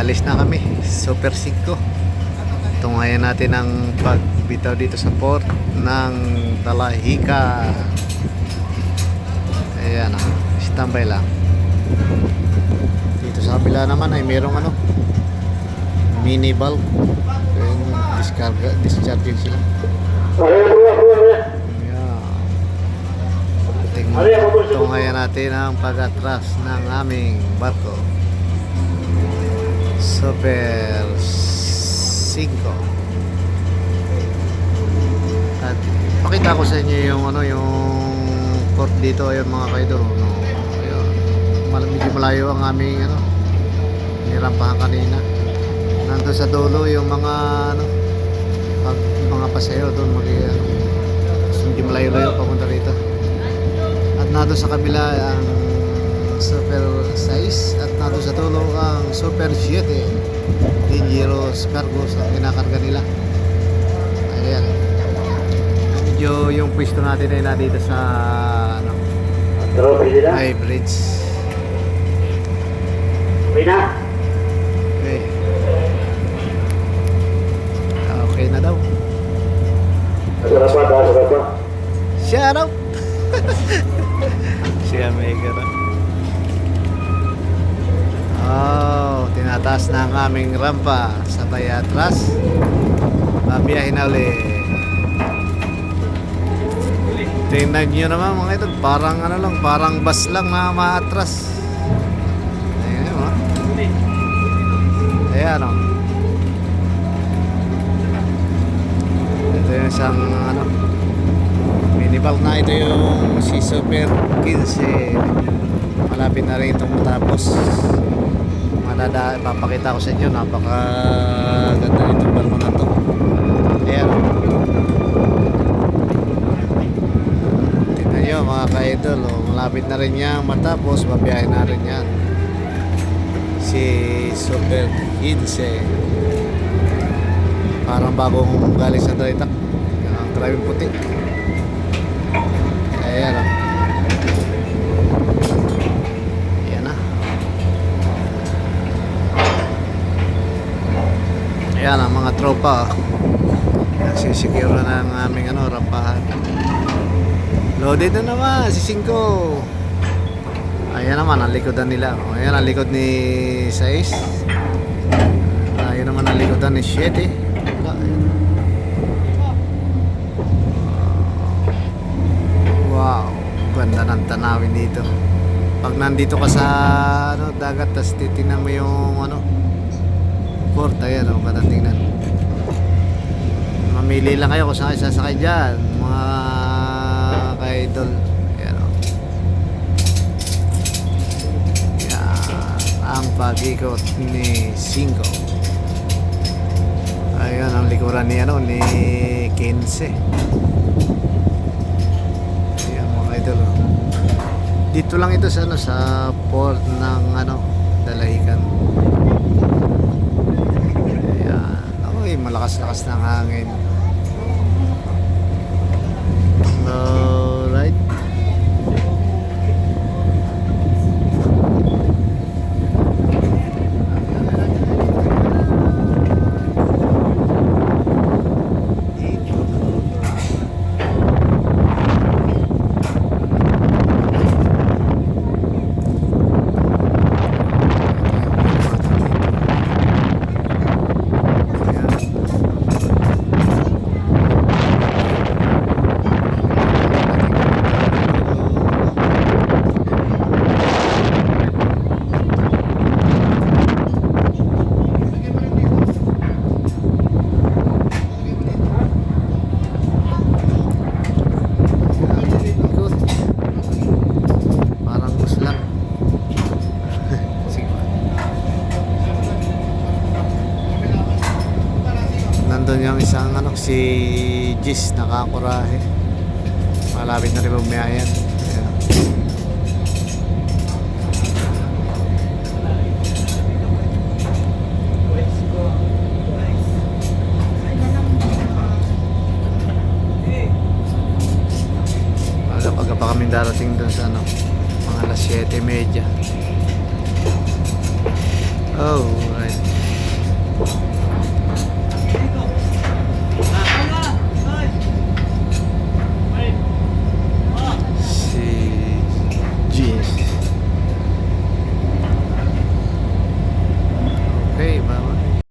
Alis na kami, Super 5. Tungayan natin ang pagbitaw dito sa port ng Talahika. Ayan, standby lang. Dito sa kabila naman ay merong mini valve. Discharging sila. Tungayan natin ang pag-atras ng aming barko Super 5. At pakita ko sa inyo yung yung port dito. Ayun mga kaidol, ayun, medyo malayo ang aming nirampahan kanina. Nandun sa dulo yung mga mga paseo doon, medyo malayo-layo papunta rito. At nado sa kabila ang Super 6 at nado sa tulo ang Super 7 dangerous cargos ang kinakarga nila. Ayan, medyo yung pwesto natin ay nandito sa high bridge. Okay na daw. Shout out. Siya may gara. Tinataas na ang aming rampa. Sabay atras. Babiyahin na ulit. Tingnan nyo naman mga ito. Parang parang bus lang na maatras. Ayan o. Ayan o. Ito yung isang mini valve na. Ito yung si Super 15. Malapit na rin itong matapos. Papakita ko sa inyo, napakaganda nitong barko na to. Ayan, tingnan nyo mga ka-idol, malapit na rin yan matapos. Babiyahin na rin yan si Super 15. Parang bagong galing sa dry dock. Ang driving puti. Ayan o. Ayan ang mga tropa. Nagsisecure na ng aming rampahan. Loaded na naman si 5. Ayan naman ang likodan nila. Ayan ang likod ni 6. Ayan naman ang likodan ni 7. Wow, ganda ng tanawin dito. Pag nandito ka sa dagat, tas titingnan mo yung port. Ayan o, ganda tingnan. Mamili lang kayo kung saan kayo sasakay dyan mga ka-idol. Ayan o. Ayan ang pag-ikot ni 5. Ayan ang likuran ni ni 15. Ayan mga ka-idol o. Dito lang ito sa sa port ng Dalahican. Malakas-lakas ng hangin. Alright. Nandun yung isang si Gis nakakurahe. Malapit na rin bumiyayan. Pagka pa kami darating dun sa mga alas 7:30. Oh.